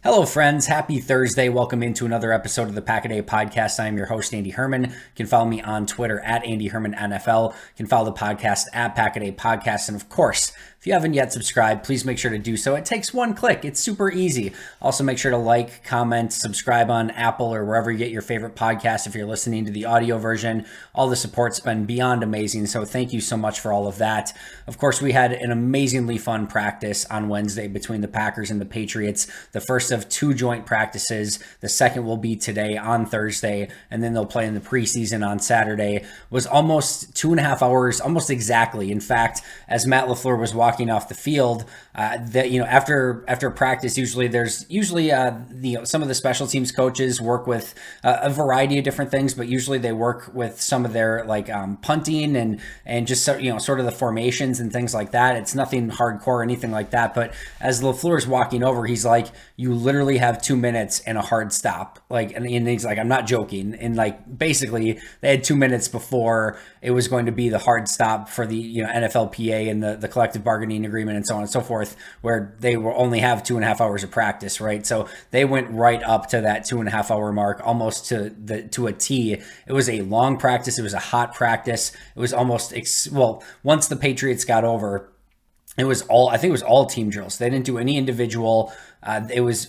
Hello, friends. Happy Thursday. Welcome into another episode of the Pack-A-Day Podcast. I am your host, Andy Herman. You can follow me on Twitter at Andy Herman NFL. You can follow the podcast at Pack-A-Day Podcast. And of course, if you haven't yet subscribed, please make sure to do so. It takes one click. It's super easy. Also, make sure to like, comment, subscribe on Apple or wherever you get your favorite podcast if you're listening to the audio version. All the support's been beyond amazing, so thank you so much for all of that. Of course, we had an amazingly fun practice on Wednesday between the Packers and the Patriots. The first of two joint practices. The second will be today on Thursday, and then they'll play in the preseason on Saturday. Was almost 2.5 hours, almost exactly. In fact, as Matt LaFleur was walking off the field, after practice, there's some of the special teams coaches work with a variety of different things, but usually they work with some of their punting and just sort of the formations and things like that. It's nothing hardcore or anything like that. But as LaFleur's walking over, he's like, "You literally have 2 minutes and a hard stop." And he's like, "I'm not joking." And basically they had 2 minutes before it was going to be the hard stop for the NFLPA and the collective bargaining agreement and so on and so forth, where they will only have 2.5 hours of practice, right? So they went right up to that 2.5 hour mark, almost to a T. It was a long practice. It was a hot practice. It was almost once the Patriots got over, I think it was all team drills. They didn't do any individual. It was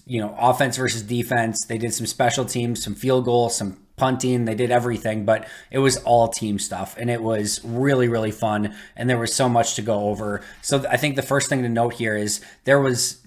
offense versus defense. They did some special teams, some field goals, some punting. They did everything, but it was all team stuff, and it was really, really fun, and there was so much to go over. So I think the first thing to note here is there was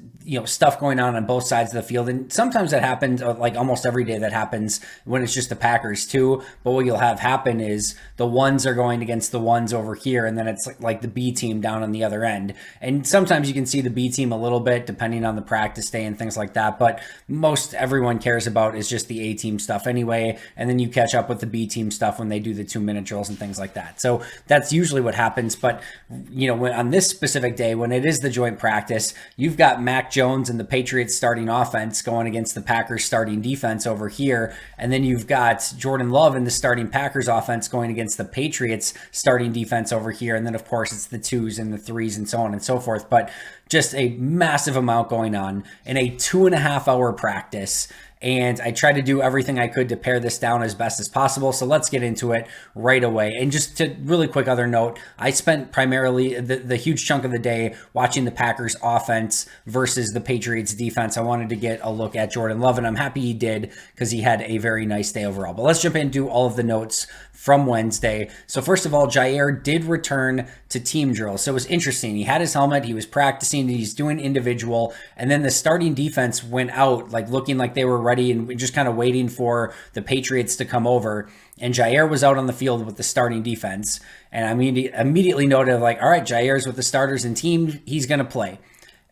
stuff going on both sides of the field, and sometimes that happens, almost every day that happens when it's just the Packers too. But what you'll have happen is the ones are going against the ones over here, and then it's like the B team down on the other end. And sometimes you can see the B team a little bit depending on the practice day and things like that, but most everyone cares about is just the A team stuff anyway, and then you catch up with the B team stuff when they do the 2-minute drills and things like that. So that's usually what happens. But when on this specific day, when it is the joint practice, you've got Mac Jones and the Patriots starting offense going against the Packers starting defense over here. And then you've got Jordan Love and the starting Packers offense going against the Patriots starting defense over here. And then, of course, it's the 2s and the 3s and so on and so forth. But just a massive amount going on in a 2.5 hour practice. And I tried to do everything I could to pare this down as best as possible. So let's get into it right away. And just to really quick other note, I spent primarily the huge chunk of the day watching the Packers offense versus the Patriots defense. I wanted to get a look at Jordan Love, and I'm happy he did because he had a very nice day overall. But let's jump in and do all of the notes from Wednesday. So first of all, Jair did return to team drills. So it was interesting. He had his helmet, he was practicing, he's doing individual, and then the starting defense went out looking like they were ready and just kind of waiting for the Patriots to come over. And Jair was out on the field with the starting defense. And I immediately noted all right, Jair's with the starters and team, he's going to play.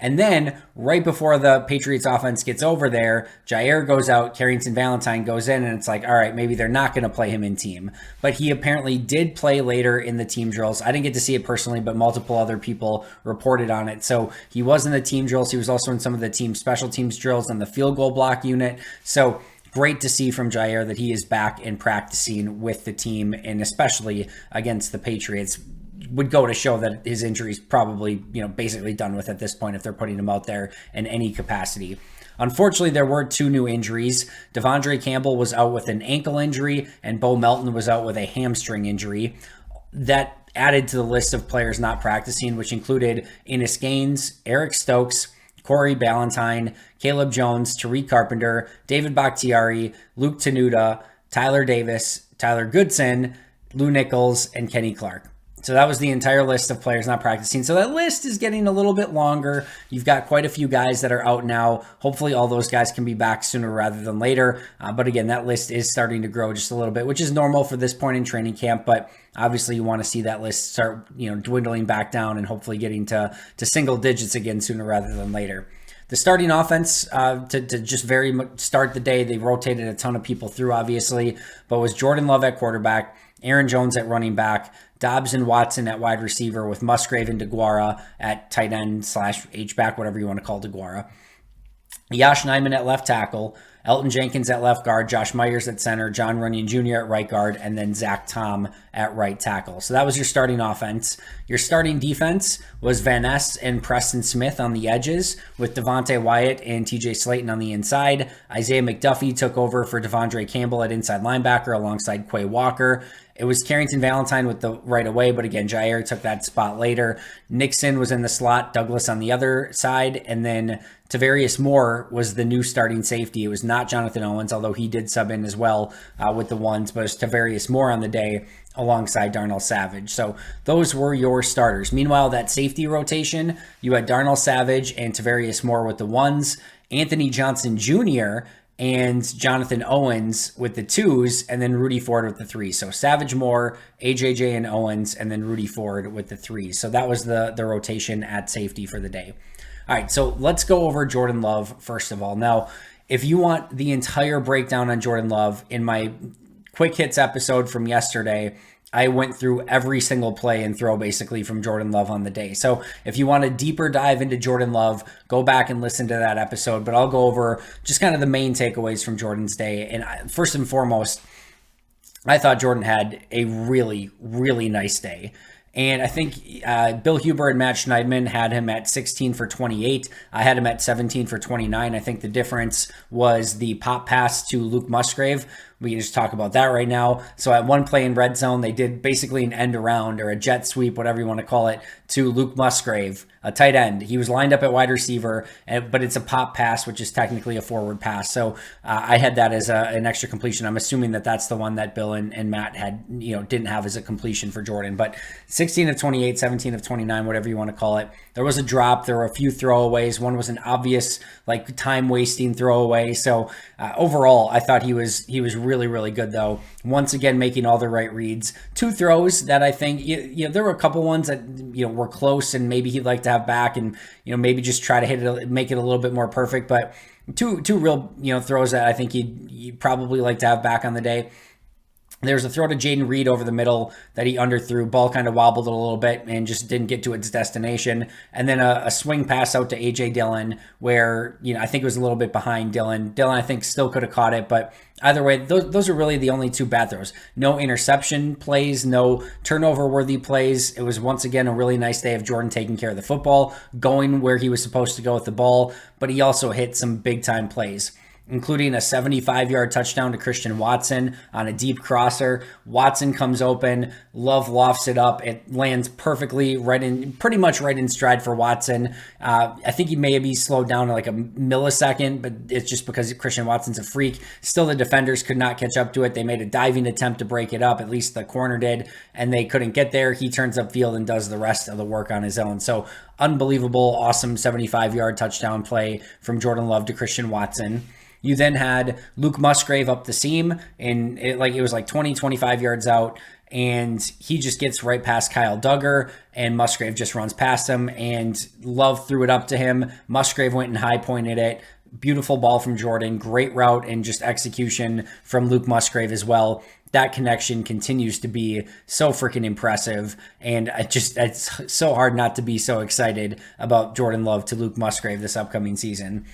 And then right before the Patriots offense gets over there, Jair goes out, Carrington Valentine goes in, and it's all right, maybe they're not going to play him in team. But he apparently did play later in the team drills. I didn't get to see it personally, but multiple other people reported on it. So he was in the team drills. He was also in some of the team special teams drills on the field goal block unit. So great to see from Jair that he is back and practicing with the team, and especially against the Patriots. Would go to show that his injury's probably, basically done with at this point if they're putting him out there in any capacity. Unfortunately, there were 2 new injuries. Devondre Campbell was out with an ankle injury, and Bo Melton was out with a hamstring injury. That added to the list of players not practicing, which included Innis Gaines, Eric Stokes, Corey Ballantyne, Caleb Jones, Tariq Carpenter, David Bakhtiari, Luke Tenuta, Tyler Davis, Tyler Goodson, Lou Nichols, and Kenny Clark. So that was the entire list of players not practicing. So that list is getting a little bit longer. You've got quite a few guys that are out now. Hopefully all those guys can be back sooner rather than later. But again, that list is starting to grow just a little bit, which is normal for this point in training camp. But obviously you want to see that list start, dwindling back down and hopefully getting to single digits again sooner rather than later. The starting offense, to just very much start the day, they rotated a ton of people through, obviously, but was Jordan Love at quarterback, Aaron Jones at running back, Dobbs and Watson at wide receiver, with Musgrave and DeGuara at tight end / H-back, whatever you want to call DeGuara. Yosh Nijman at left tackle, Elton Jenkins at left guard, Josh Myers at center, John Runyon Jr. at right guard, and then Zach Tom at right tackle. So that was your starting offense. Your starting defense was Van Ness and Preston Smith on the edges, with Devontae Wyatt and TJ Slayton on the inside. Isaiah McDuffie took over for Devondre Campbell at inside linebacker alongside Quay Walker. It was Carrington Valentine with the right away, but again, Jair took that spot later. Nixon was in the slot, Douglas on the other side, and then Tavarius Moore was the new starting safety. It was not Jonathan Owens, although he did sub in as well with the ones, but it was Tavarius Moore on the day alongside Darnell Savage. So those were your starters. Meanwhile, that safety rotation, you had Darnell Savage and Tavarius Moore with the ones, Anthony Johnson Jr., and Jonathan Owens with the twos, and then Rudy Ford with the threes. So Savage, Moore, AJJ, and Owens, and then Rudy Ford with the threes. So that was the rotation at safety for the day. All right, so let's go over Jordan Love first of all. Now, if you want the entire breakdown on Jordan Love, in my quick hits episode from yesterday, I went through every single play and throw basically from Jordan Love on the day. So if you want a deeper dive into Jordan Love, go back and listen to that episode. But I'll go over just kind of the main takeaways from Jordan's day. And first and foremost, I thought Jordan had a really, really nice day. And I think Bill Huber and Matt Schneidman had him at 16 for 28. I had him at 17 for 29. I think the difference was the pop pass to Luke Musgrave. We can just talk about that right now. So at one play in red zone, they did basically an end around or a jet sweep, whatever you want to call it, to Luke Musgrave, a tight end. He was lined up at wide receiver, but it's a pop pass, which is technically a forward pass. So I had that as an extra completion. I'm assuming that that's the one that Bill and Matt had, didn't have as a completion for Jordan. But 16 of 28, 17 of 29, whatever you want to call it. There was a drop. There were a few throwaways. One was an obvious time wasting throwaway. So overall, I thought he was really, really good though. Once again, making all the right reads. Two throws that I think there were a couple ones that were close and maybe he'd like to have back and maybe just try to hit it, make it a little bit more perfect. But two real throws that I think you'd probably like to have back on the day. There's a throw to Jaden Reed over the middle that he underthrew. Ball kind of wobbled a little bit and just didn't get to its destination. And then a swing pass out to A.J. Dillon where, I think it was a little bit behind Dillon. Dillon, I think, still could have caught it. But either way, those are really the only two bad throws. No interception plays, no turnover-worthy plays. It was, once again, a really nice day of Jordan taking care of the football, going where he was supposed to go with the ball. But he also hit some big-time plays, including a 75-yard touchdown to Christian Watson on a deep crosser. Watson comes open. Love lofts it up. It lands perfectly pretty much right in stride for Watson. I think he may be slowed down to like a millisecond, but it's just because Christian Watson's a freak. Still, the defenders could not catch up to it. They made a diving attempt to break it up. At least the corner did, and they couldn't get there. He turns upfield and does the rest of the work on his own. So unbelievable, awesome 75-yard touchdown play from Jordan Love to Christian Watson. You then had Luke Musgrave up the seam, and it was 20, 25 yards out, and he just gets right past Kyle Duggar, and Musgrave just runs past him, and Love threw it up to him. Musgrave went and high-pointed it. Beautiful ball from Jordan. Great route and just execution from Luke Musgrave as well. That connection continues to be so freaking impressive, and it's so hard not to be so excited about Jordan Love to Luke Musgrave this upcoming season.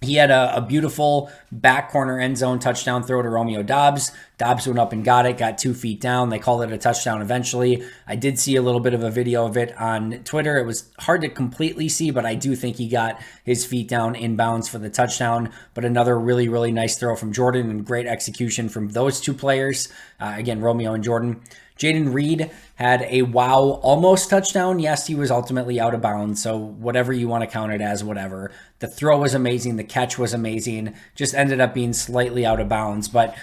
He had a beautiful back corner end zone touchdown throw to Romeo Doubs. Doubs went up and got it, got 2 feet down. They called it a touchdown eventually. I did see a little bit of a video of it on Twitter. It was hard to completely see, but I do think he got his feet down inbounds for the touchdown. But another really, really nice throw from Jordan and great execution from those two players. Again, Romeo and Jordan. Jaden Reed had a wow almost touchdown. Yes, he was ultimately out of bounds, so whatever you want to count it as, whatever. The throw was amazing. The catch was amazing. Just ended up being slightly out of bounds. But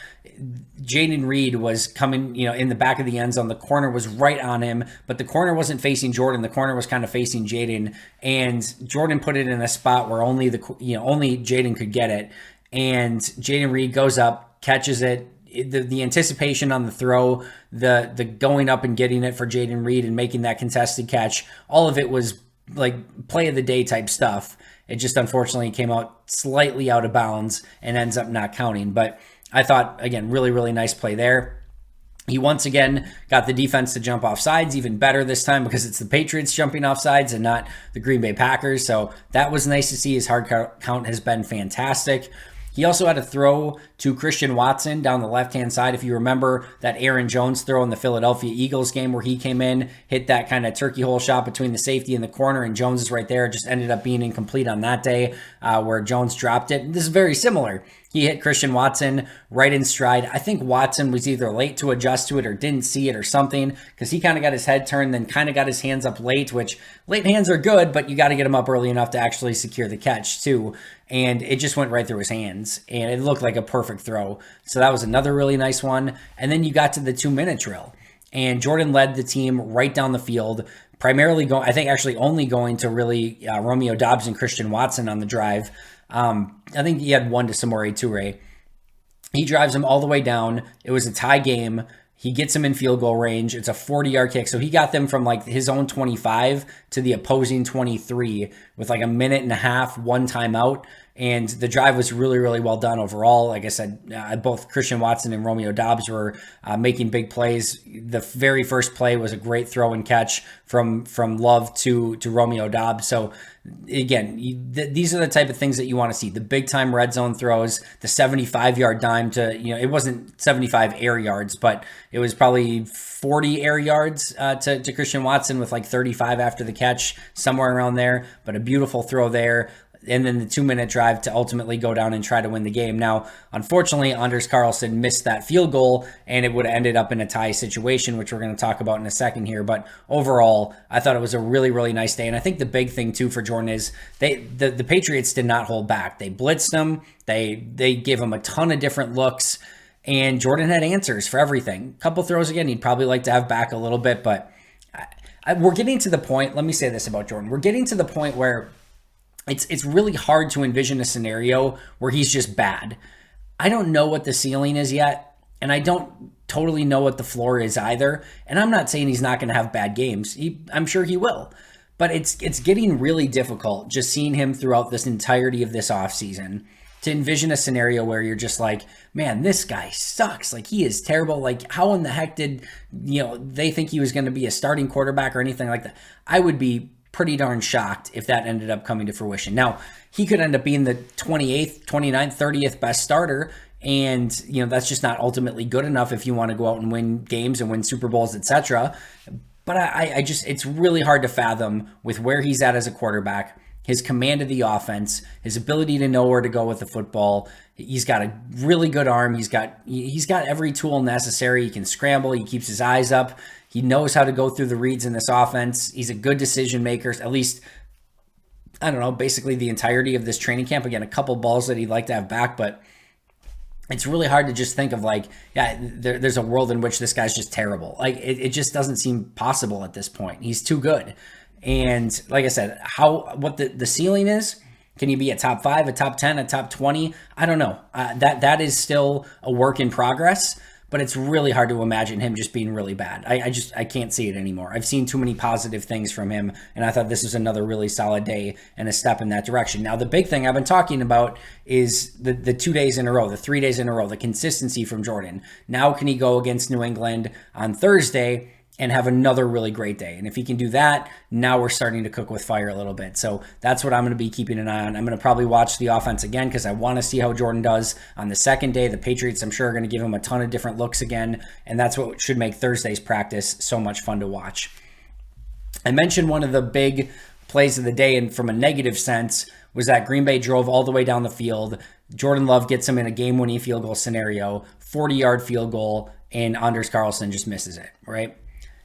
Jaden Reed was coming, in the back of the end zone. The corner was right on him, but the corner wasn't facing Jordan. The corner was kind of facing Jaden, and Jordan put it in a spot where only Jaden could get it. And Jaden Reed goes up, catches it. The anticipation on the throw, the going up and getting it for Jaden Reed and making that contested catch, all of it was like play of the day type stuff. It just unfortunately came out slightly out of bounds and ends up not counting. But I thought, again, really, really nice play there. He once again got the defense to jump off sides, even better this time because it's the Patriots jumping off sides and not the Green Bay Packers. So that was nice to see. His hard count has been fantastic. He also had a throw to Christian Watson down the left-hand side. If you remember that Aaron Jones throw in the Philadelphia Eagles game where he came in, hit that kind of turkey hole shot between the safety and the corner, and Jones is right there. It just ended up being incomplete on that day where Jones dropped it. This is very similar. He hit Christian Watson right in stride. I think Watson was either late to adjust to it or didn't see it or something, because he kind of got his head turned, then kind of got his hands up late, which late hands are good, but you got to get them up early enough to actually secure the catch too. And it just went right through his hands, and it looked like a perfect throw. So that was another really nice one. And then you got to the 2-minute drill, and Jordan led the team right down the field, primarily going, I think actually only going to really Romeo Doubs and Christian Watson on the drive. I think he had one to Samori Toure. He drives him all the way down. It was a tie game. He gets him in field goal range. It's a 40-yard kick. So he got them from like his own 25 to the opposing 23 with like a minute and a half, one timeout. And the drive was really, really well done overall. Like I said, both Christian Watson and Romeo Doubs were making big plays. The very first play was a great throw and catch from Love to Romeo Doubs. So again, these are the type of things that you want to see. The big time red zone throws, the 75-yard dime to, it wasn't 75 air yards, but it was probably 40 air yards to Christian Watson with like 35 after the catch, somewhere around there. But a beautiful throw there. And then the 2-minute drive to ultimately go down and try to win the game. Now, unfortunately, Anders Carlson missed that field goal, and it would have ended up in a tie situation, which we're going to talk about in a second here. But overall, I thought it was a really, really nice day. And I think the big thing, too, for Jordan is the Patriots did not hold back. They blitzed him. They gave him a ton of different looks, and Jordan had answers for everything. A couple throws, again, he'd probably like to have back a little bit, but we're getting to the point. Let me say this about Jordan. We're getting to the point where it's really hard to envision a scenario where he's just bad. I don't know what the ceiling is yet, and I don't totally know what the floor is either. And I'm not saying he's not going to have bad games. I'm sure he will. But it's getting really difficult just seeing him throughout this entirety of this offseason to envision a scenario where you're just like, man, this guy sucks. Like, he is terrible. Like, how in the heck did, they think he was going to be a starting quarterback or anything like that? I would be pretty darn shocked if that ended up coming to fruition. Now, he could end up being the 28th, 29th, 30th best starter, and that's just not ultimately good enough if you want to go out and win games and win Super Bowls, etc. But I just, it's really hard to fathom with where he's at as a quarterback, his command of the offense, his ability to know where to go with the football. He's got a really good arm. He's got every tool necessary. He can scramble. He keeps his eyes up. He knows how to go through the reads in this offense. He's a good decision maker, at least, I don't know, basically the entirety of this training camp. Again, a couple balls that he'd like to have back, but it's really hard to just think of like, there's a world in which this guy's just terrible. Like, it just doesn't seem possible at this point. He's too good. And like I said, what the ceiling is, can he be a top 5, a top 10, a top 20? I don't know. That is still a work in progress. But it's really hard to imagine him just being really bad. I can't see it anymore. I've seen too many positive things from him, and I thought this was another really solid day and a step in that direction. Now, the big thing I've been talking about is the 2 days in a row, the 3 days in a row, the consistency from Jordan. Now can he go against New England on Thursday and have another really great day? And if he can do that, now we're starting to cook with fire a little bit. So that's what I'm going to be keeping an eye on. I'm going to probably watch the offense again because I want to see how Jordan does on the second day. The Patriots, I'm sure, are going to give him a ton of different looks again, and that's what should make Thursday's practice so much fun to watch. I mentioned one of the big plays of the day, and from a negative sense, was that Green Bay drove all the way down the field. Jordan Love gets him in a game-winning field goal scenario, 40-yard field goal, and Anders Carlson just misses it, right?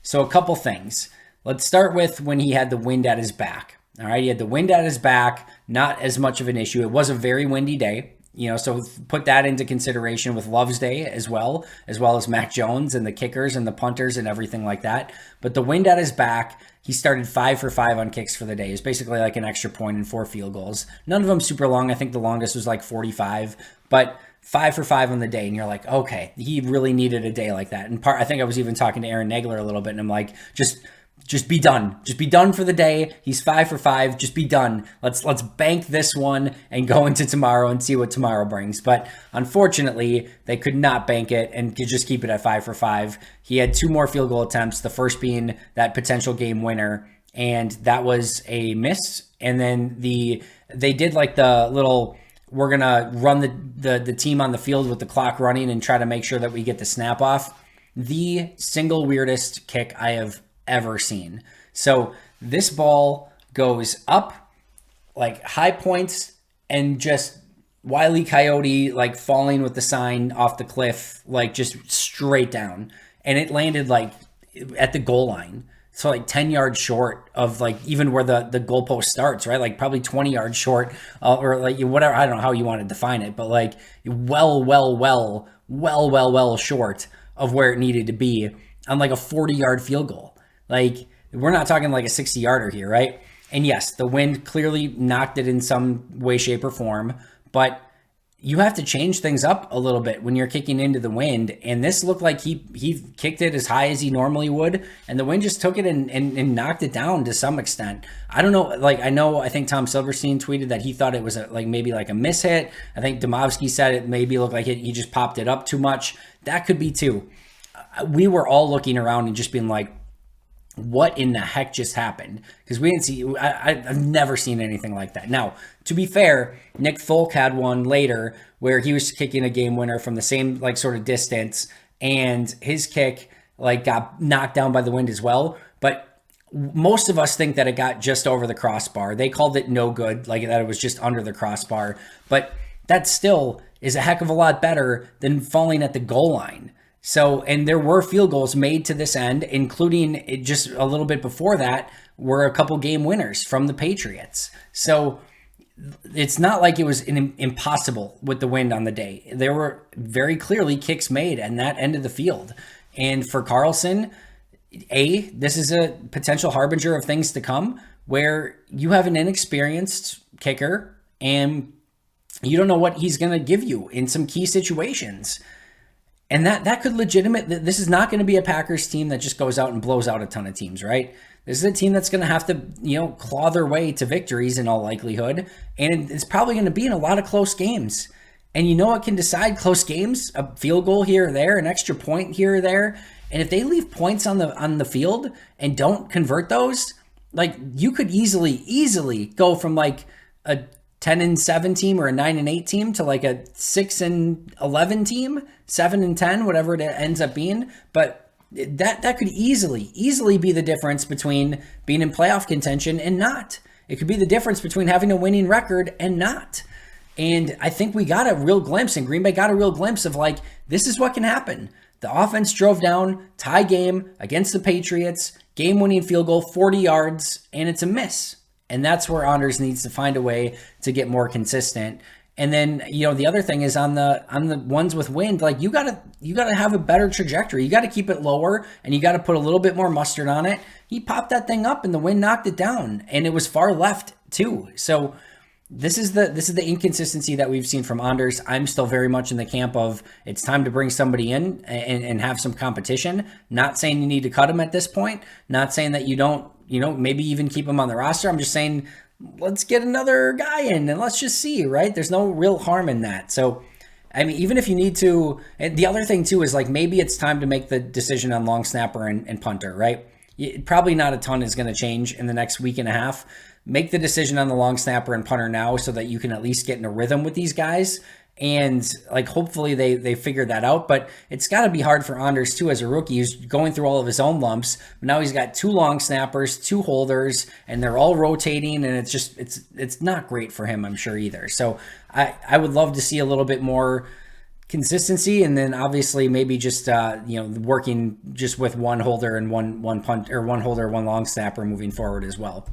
So a couple things. Let's start with when he had the wind at his back. All right, he had the wind at his back, not as much of an issue. It was a very windy day, so put that into consideration with Love's day as well as Mac Jones and the kickers and the punters and everything like that. But the wind at his back, he started 5 for 5 on kicks for the day. It was basically like an extra point and 4 field goals. None of them super long. I think the longest was like 45, but 5 for 5 on the day, and you're like, okay, he really needed a day like that. And I think I was even talking to Aaron Nagler a little bit, and I'm like, just be done. Just be done for the day. He's 5 for 5. Just be done. Let's bank this one and go into tomorrow and see what tomorrow brings. But unfortunately, they could not bank it and could just keep it at 5 for 5. He had 2 more field goal attempts, the first being that potential game winner, and that was a miss. And then they did like the little we're going to run the team on the field with the clock running and try to make sure that we get the snap off. The single weirdest kick I have ever seen. So this ball goes up, like high points, and just Wile E. Coyote, like falling with the sign off the cliff, like just straight down. And it landed like at the goal line. So like 10 yards short of like even where the goalpost starts, right? Like probably 20 yards short or like whatever. I don't know how you want to define it, but like well short of where it needed to be on like a 40-yard field goal. Like we're not talking like a 60-yarder here, right? And yes, the wind clearly knocked it in some way, shape, or form, but you have to change things up a little bit when you're kicking into the wind. And this looked like he kicked it as high as he normally would, and the wind just took it and knocked it down to some extent. I don't know. Like I think Tom Silverstein tweeted that he thought it was maybe like a mishit. I think Domovsky said it maybe looked like he just popped it up too much. That could be too. We were all looking around and just being like, what in the heck just happened? Because we didn't see, I've never seen anything like that. Now, to be fair, Nick Folk had one later where he was kicking a game winner from the same like sort of distance, and his kick like got knocked down by the wind as well. But most of us think that it got just over the crossbar. They called it no good, like that it was just under the crossbar. But that still is a heck of a lot better than falling at the goal line. So, and there were field goals made to this end, including just a little bit before that were a couple game winners from the Patriots. So it's not like it was impossible with the wind on the day. There were very clearly kicks made at that end of the field. And for Carlson, this is a potential harbinger of things to come where you have an inexperienced kicker and you don't know what he's going to give you in some key situations. And that could this is not going to be a Packers team that just goes out and blows out a ton of teams, right? This is a team that's going to have to, claw their way to victories in all likelihood. And it's probably going to be in a lot of close games. And you know what can decide close games? A field goal here or there, an extra point here or there. And if they leave points on the field and don't convert those, like you could easily go from like a 10-7 team or a 9-8 team to like a 6-11 team, 7-10, whatever it ends up being. But that could easily be the difference between being in playoff contention and not. It could be the difference between having a winning record and not. And I think we got a real glimpse, and Green Bay got a real glimpse of like, this is what can happen. The offense drove down, tie game against the Patriots, game-winning field goal, 40 yards, and it's a miss. And that's where Anders needs to find a way to get more consistent. And then, the other thing is on the ones with wind, like you gotta have a better trajectory. You got to keep it lower, and you got to put a little bit more mustard on it. He popped that thing up, and the wind knocked it down, and it was far left too. So this is the inconsistency that we've seen from Anders. I'm still very much in the camp of it's time to bring somebody in and have some competition. Not saying you need to cut him at this point. Not saying that you don't. Maybe even keep him on the roster. I'm just saying, let's get another guy in and let's just see, right? There's no real harm in that. So, I mean, even if you need to, and the other thing too is like maybe it's time to make the decision on long snapper and punter, right? Probably not a ton is going to change in the next week and a half. Make the decision on the long snapper and punter now so that you can at least get in a rhythm with these guys. And like hopefully they figured that out, but it's got to be hard for Anders too as a rookie who's going through all of his own lumps. But now he's got 2 long snappers, 2 holders, and they're all rotating, and it's not great for him, I'm sure either. So I would love to see a little bit more consistency, and then obviously maybe just working just with one holder and one punt, or one holder, one long snapper moving forward as well.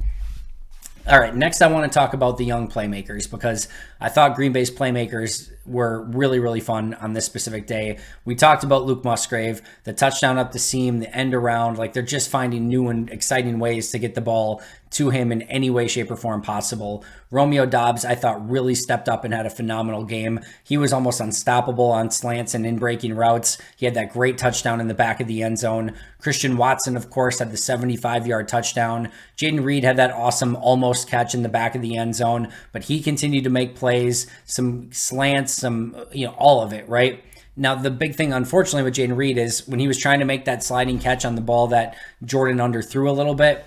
All right, next I want to talk about the young playmakers, because I thought Green Bay's playmakers were really, really fun on this specific day. We talked about Luke Musgrave, the touchdown up the seam, the end around. Like, they're just finding new and exciting ways to get the ball to him in any way, shape, or form possible. Romeo Doubs, I thought, really stepped up and had a phenomenal game. He was almost unstoppable on slants and in breaking routes. He had that great touchdown in the back of the end zone. Christian Watson, of course, had the 75-yard touchdown. Jaden Reed had that awesome almost catch in the back of the end zone, but he continued to make plays, some slants, some, all of it, right? Now, the big thing, unfortunately, with Jaden Reed is when he was trying to make that sliding catch on the ball that Jordan underthrew a little bit,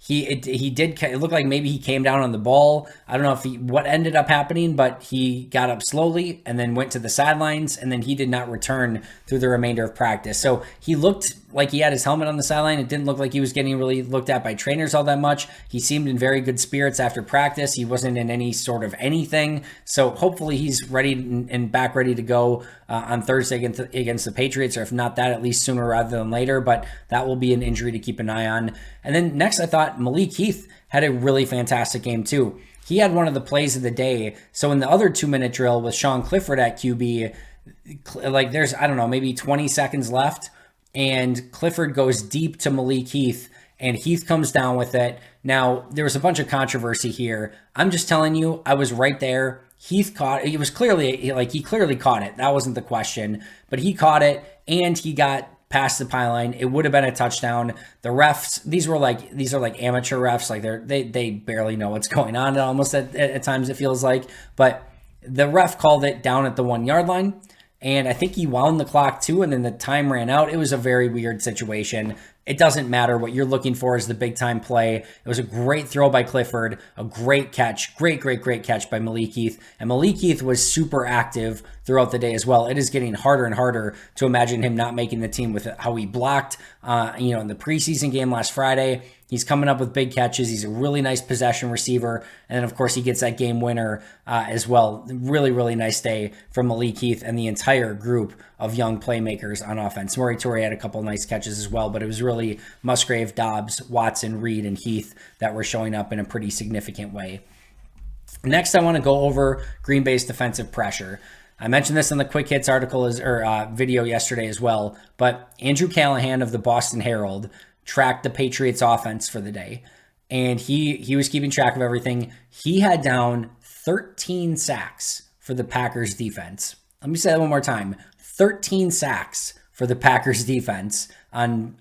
It looked like maybe he came down on the ball. I don't know what ended up happening, but he got up slowly and then went to the sidelines, and then he did not return through the remainder of practice. So he looked like he had his helmet on the sideline. It didn't look like he was getting really looked at by trainers all that much. He seemed in very good spirits after practice. He wasn't in any sort of anything. So hopefully he's ready and back ready to go on Thursday against the Patriots, or if not that, at least sooner rather than later. But that will be an injury to keep an eye on. And then next, I thought Malik Heath had a really fantastic game too. He had one of the plays of the day. So in the other 2-minute drill with Sean Clifford at QB, like there's, I don't know, maybe 20 seconds left, and Clifford goes deep to Malik Heath, and Heath comes down with it. Now, there was a bunch of controversy here. I'm just telling you, I was right there. Heath caught it. It was clearly, like, he clearly caught it. That wasn't the question. But he caught it, and he got past the pylon. It would have been a touchdown. The refs, these are like amateur refs. Like, they barely know what's going on almost at times, it feels like. But the ref called it down at the 1-yard line. And I think he wound the clock too, and then the time ran out. It was a very weird situation. It doesn't matter. What you're looking for is the big time play. It was a great throw by Clifford, a great catch, great catch by Malik Heath. And Malik Heath was super active throughout the day as well. It is getting harder and harder to imagine him not making the team with how he blocked, in the preseason game last Friday. He's coming up with big catches. He's a really nice possession receiver. And then, of course, he gets that game winner as well. Really nice day from Malik Heath and the entire group of young playmakers on offense. Murray Torrey had a couple nice catches as well, but it was really Musgrave, Dobbs, Watson, Reed, and Heath that were showing up in a pretty significant way. Next, I want to go over Green Bay's defensive pressure. I mentioned this in the Quick Hits article video yesterday as well, but Andrew Callahan of the Boston Herald tracked the Patriots offense for the day, and he was keeping track of everything. He had down 13 sacks for the Packers defense. Let me say that one more time. 13 sacks for the Packers defense on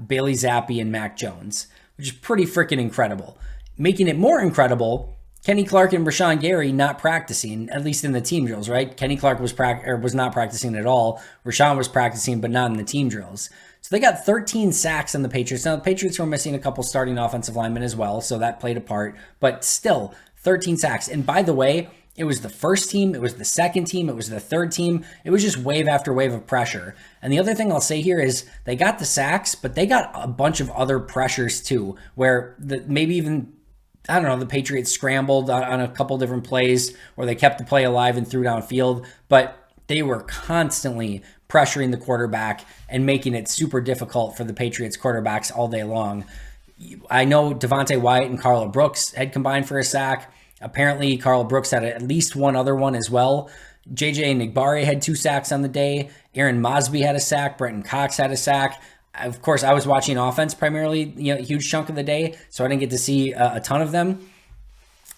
Bailey Zappi and Mac Jones, which is pretty freaking incredible. Making it more incredible, Kenny Clark and Rashawn Gary not practicing, at least in the team drills, right? Kenny Clark was not practicing at all. Rashawn was practicing, but not in the team drills. So they got 13 sacks on the Patriots. Now, the Patriots were missing a couple starting offensive linemen as well, so that played a part. But still, 13 sacks. And by the way, it was the first team, it was the second team, it was the third team. It was just wave after wave of pressure. And the other thing I'll say here is they got the sacks, but they got a bunch of other pressures too, where maybe even, I don't know, the Patriots scrambled on a couple different plays, or they kept the play alive and threw downfield, but they were constantly pressuring the quarterback and making it super difficult for the Patriots quarterbacks all day long. I know Devontae Wyatt and Carla Brooks had combined for a sack. Apparently, Carl Brooks had at least one other one as well. JJ Nigbari had 2 sacks on the day. Aaron Mosby had a sack. Brenton Cox had a sack. Of course, I was watching offense primarily, a huge chunk of the day, so I didn't get to see a ton of them.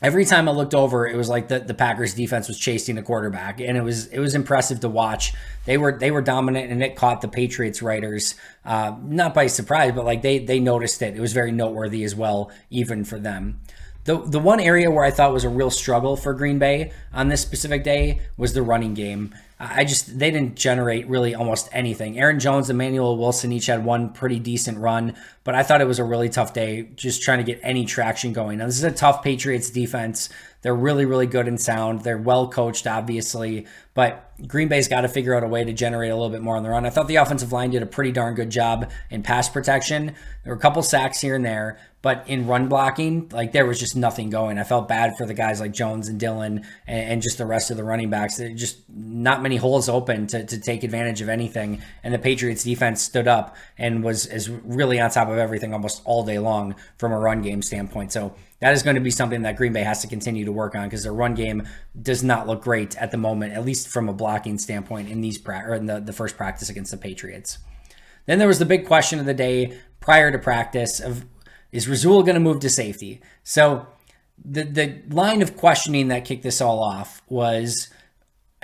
Every time I looked over, it was like the Packers defense was chasing the quarterback, and it was impressive to watch. They were dominant, and it caught the Patriots writers not by surprise, but like they noticed it. It was very noteworthy as well, even for them. The one area where I thought was a real struggle for Green Bay on this specific day was the running game. They didn't generate really almost anything. Aaron Jones and Emmanuel Wilson each had one pretty decent run, but I thought it was a really tough day just trying to get any traction going. Now, this is a tough Patriots defense. They're really good and sound. They're well coached, obviously, but Green Bay's got to figure out a way to generate a little bit more on the run. I thought the offensive line did a pretty darn good job in pass protection. There were a couple sacks here and there, but in run blocking, like, there was just nothing going. I felt bad for the guys like Jones and Dillon and just the rest of the running backs. There just not many holes open to take advantage of anything. And the Patriots defense stood up and is really on top of everything almost all day long from a run game standpoint. So that is going to be something that Green Bay has to continue to work on, because their run game does not look great at the moment, at least from a blocking standpoint in the first practice against the Patriots. Then there was the big question of the day prior to practice of, is Rasul going to move to safety? So the line of questioning that kicked this all off was,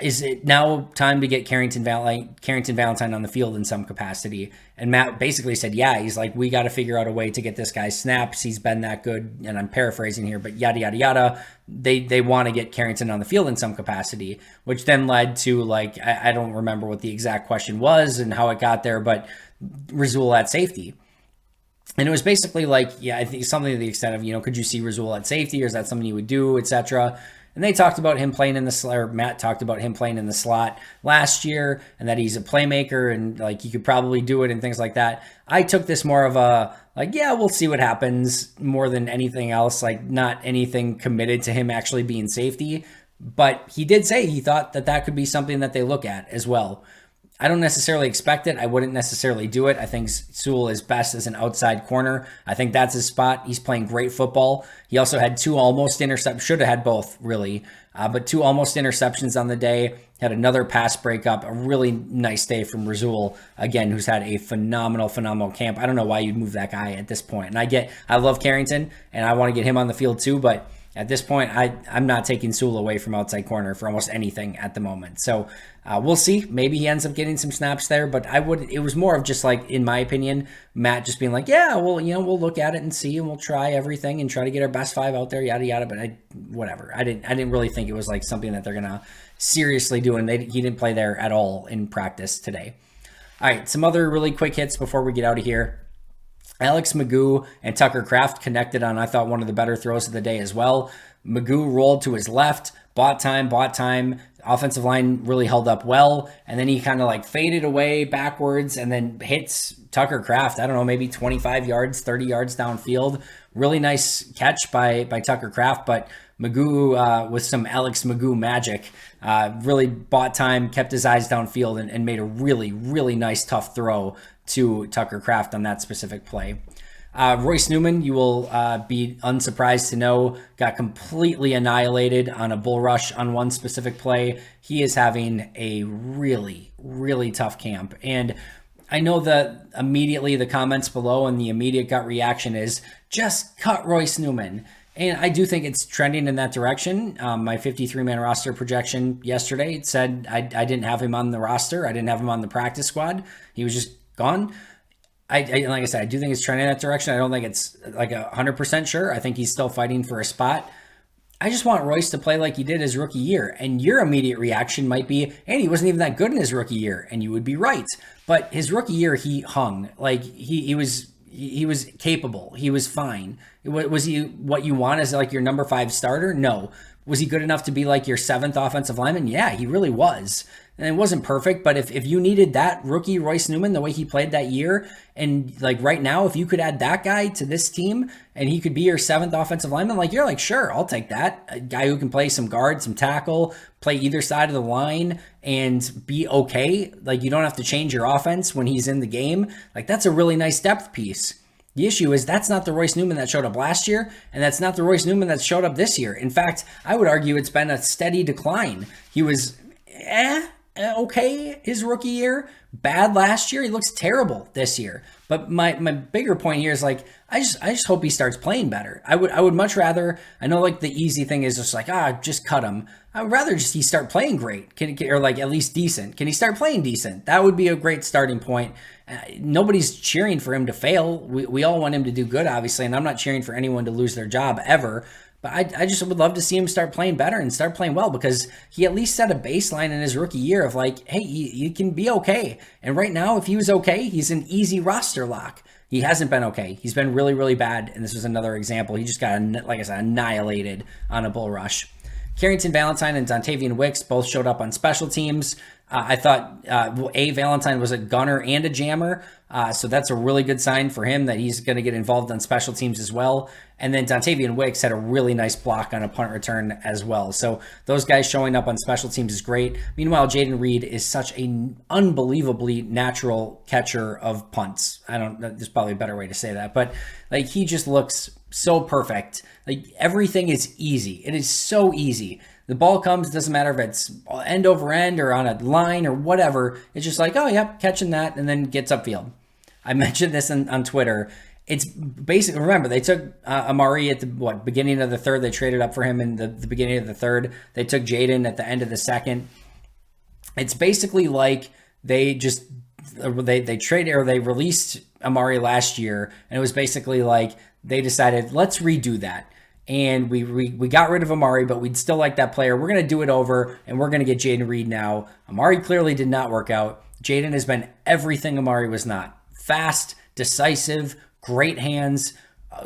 is it now time to get Carrington Valentine on the field in some capacity? And Matt basically said, yeah. He's like, we got to figure out a way to get this guy snaps. He's been that good. And I'm paraphrasing here, but yada, yada, yada. They want to get Carrington on the field in some capacity, which then led to, like, I don't remember what the exact question was and how it got there, but Rasul at safety. And it was basically like, yeah, I think something to the extent of, could you see Rasul at safety, or is that something you would do, etc. And they talked about him playing in the slot, or Matt talked about him playing in the slot last year, and that he's a playmaker and like he could probably do it and things like that. I took this more of a like, yeah, we'll see what happens more than anything else. Like, not anything committed to him actually being safety, but he did say he thought that could be something that they look at as well. I don't necessarily expect it. I wouldn't necessarily do it. I think Sewell is best as an outside corner. I think that's his spot. He's playing great football. He also had two almost interceptions. Should have had both, really. But two almost interceptions on the day. Had another pass breakup. A really nice day from Rasul, again, who's had a phenomenal camp. I don't know why you'd move that guy at this point. And I love Carrington, and I want to get him on the field too, but at this point, I'm not taking Sewell away from outside corner for almost anything at the moment. So we'll see. Maybe he ends up getting some snaps there, but it was more of just like, in my opinion, Matt just being like, yeah, well, we'll look at it and see, and we'll try everything and try to get our best five out there, yada, yada. But whatever. I didn't really think it was like something that they're going to seriously do. And he didn't play there at all in practice today. All right. Some other really quick hits before we get out of here. Alex Magoo and Tucker Kraft connected on, I thought, one of the better throws of the day as well. Magoo rolled to his left, bought time. Offensive line really held up well. And then he kind of like faded away backwards and then hits Tucker Kraft, I don't know, maybe 25 yards, 30 yards downfield. Really nice catch by Tucker Kraft, but Magoo with some Alex Magoo magic really bought time, kept his eyes downfield, and made a really, really nice tough throw to Tucker Kraft on that specific play. Royce Newman, you will be unsurprised to know, got completely annihilated on a bull rush on one specific play. He is having a really, really tough camp. And I know that immediately the comments below and the immediate gut reaction is just cut Royce Newman. And I do think it's trending in that direction. My 53-man roster projection yesterday said I didn't have him on the roster. I didn't have him on the practice squad. He was just gone. Like I said, I do think it's trending in that direction. I don't think it's like 100% sure. I think he's still fighting for a spot. I just want Royce to play like he did his rookie year. And your immediate reaction might be, hey, he wasn't even that good in his rookie year. And you would be right. But his rookie year, he hung. Like he was capable. He was fine. Was he what you want as like your number 5 starter? No. Was he good enough to be like your 7th offensive lineman? Yeah, he really was. And it wasn't perfect, but if you needed that rookie Royce Newman, the way he played that year, and like right now, if you could add that guy to this team and he could be your 7th offensive lineman, like you're like, sure, I'll take that. A guy who can play some guard, some tackle, play either side of the line and be okay. Like you don't have to change your offense when he's in the game. Like that's a really nice depth piece. The issue is that's not the Royce Newman that showed up last year, and that's not the Royce Newman that showed up this year. In fact, I would argue it's been a steady decline. He was okay his rookie year, bad last year. He looks terrible this year. But my bigger point here is like I just hope he starts playing better. I would much rather. I know like the easy thing is just like just cut him. I would rather just he start playing great, or like at least decent. Can he start playing decent? That would be a great starting point. Nobody's cheering for him to fail. We all want him to do good, obviously, and I'm not cheering for anyone to lose their job ever. But I just would love to see him start playing better and start playing well, because he at least set a baseline in his rookie year of like, hey, you can be okay. And right now, if he was okay, he's an easy roster lock. He hasn't been okay. He's been really, really bad. And this was another example. He just got, like I said, annihilated on a bull rush. Carrington Valentine and Dontavian Wicks both showed up on special teams. I thought Valentine was a gunner and a jammer, so that's a really good sign for him that he's going to get involved on special teams as well. And then Dontavian Wicks had a really nice block on a punt return as well. So those guys showing up on special teams is great. Meanwhile, Jaden Reed is such an unbelievably natural catcher of punts. There's probably a better way to say that, but like he just looks so perfect. Like everything is easy. It is so easy. The ball comes, doesn't matter if it's end over end or on a line or whatever. It's just like, oh, yep, catching that, and then gets upfield. I mentioned this on Twitter. It's basically, remember, they took Amari at the beginning of the third. They traded up for him in the beginning of the third. They took Jaden at the end of the second. It's basically like they traded, or they released Amari last year, and it was basically like they decided, let's redo that. And we got rid of Amari, but we'd still like that player. We're going to do it over, and we're going to get Jaden Reed now. Amari clearly did not work out. Jaden has been everything Amari was not. Fast, decisive, great hands,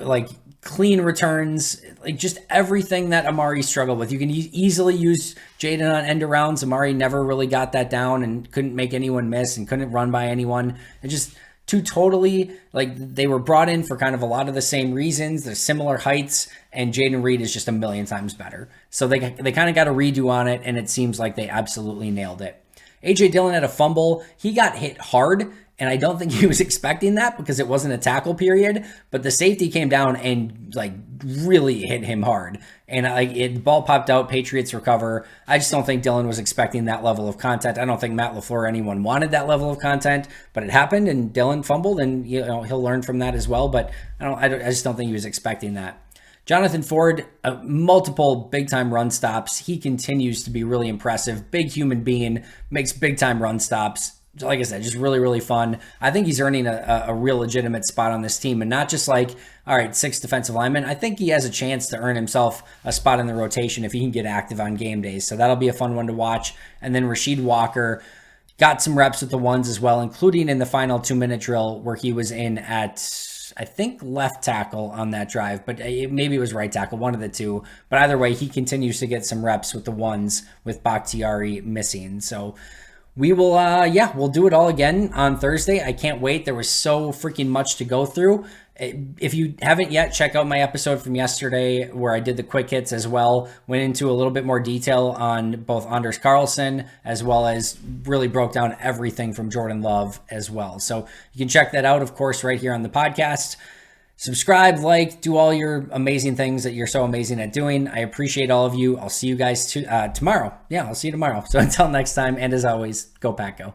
like clean returns, like just everything that Amari struggled with. You can easily use Jaden on end arounds. Amari never really got that down and couldn't make anyone miss and couldn't run by anyone. It just two totally, like, they were brought in for kind of a lot of the same reasons. They're similar heights, and Jaden Reed is just a million times better. So they kind of got a redo on it, and it seems like they absolutely nailed it. A.J. Dillon had a fumble. He got hit hard, and I don't think he was expecting that because it wasn't a tackle period, but the safety came down and like really hit him hard. And the ball popped out, Patriots recover. I just don't think Dillon was expecting that level of content. I don't think Matt LaFleur or anyone wanted that level of content, but it happened and Dillon fumbled, and he'll learn from that as well, but I just don't think he was expecting that. Jonathan Ford, multiple big-time run stops. He continues to be really impressive. Big human being, makes big-time run stops. Like I said, just really, really fun. I think he's earning a real legitimate spot on this team, and not just like, all right, 6 defensive linemen. I think he has a chance to earn himself a spot in the rotation if he can get active on game days. So that'll be a fun one to watch. And then Rasheed Walker got some reps with the ones as well, including in the final 2-minute drill where he was in at, I think, left tackle on that drive, but maybe it was right tackle, one of the two. But either way, he continues to get some reps with the ones with Bakhtiari missing. So we will, we'll do it all again on Thursday. I can't wait. There was so freaking much to go through. If you haven't yet, check out my episode from yesterday where I did the quick hits as well. Went into a little bit more detail on both Anders Carlson as well as really broke down everything from Jordan Love as well. So you can check that out, of course, right here on the podcast. Subscribe, like, do all your amazing things that you're so amazing at doing. I appreciate all of you. I'll see you guys tomorrow. Yeah, I'll see you tomorrow. So until next time, and as always, go Pack Go.